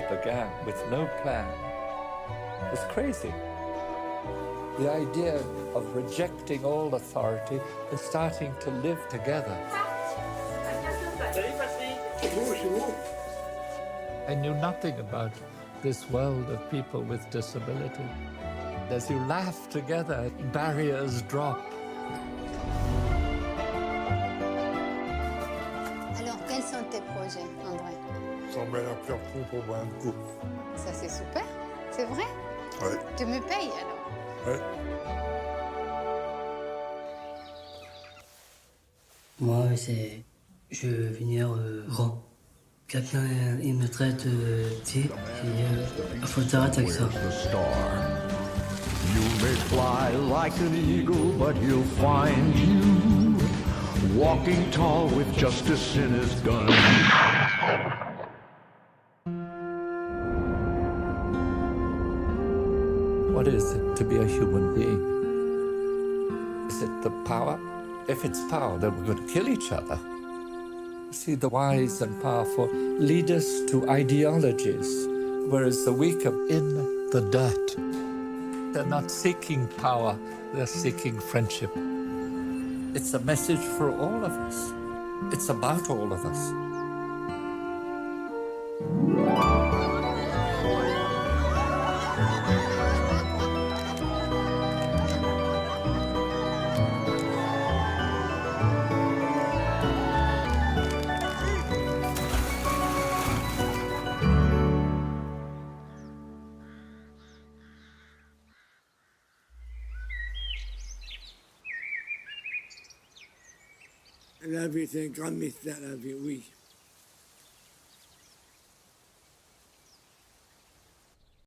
began with no plan was crazy. The idea of rejecting all authority and starting to live together. I knew nothing about this world of people with disability. As you laugh together, barriers drop. Alors, quels sont tes projets, André? J'emmène un Pierre-Trou pour boire un coup. Ça, c'est super. C'est vrai? Ouais. Tu me payes, alors? Ouais. Moi, je veux venir grand. Quelqu'un, il me traite petit, il faut t'arrêter avec ça. You may fly like an eagle, but he'll find you walking tall with justice in his gun. What is it to be a human being? Is it the power? If it's power, then we're going to kill each other. See, the wise and powerful lead us to ideologies, whereas the weak are in the dirt. They're not seeking power, they're seeking friendship. It's a message for all of us. It's about all of us. La vie, c'est un grand mystère, la vie, oui.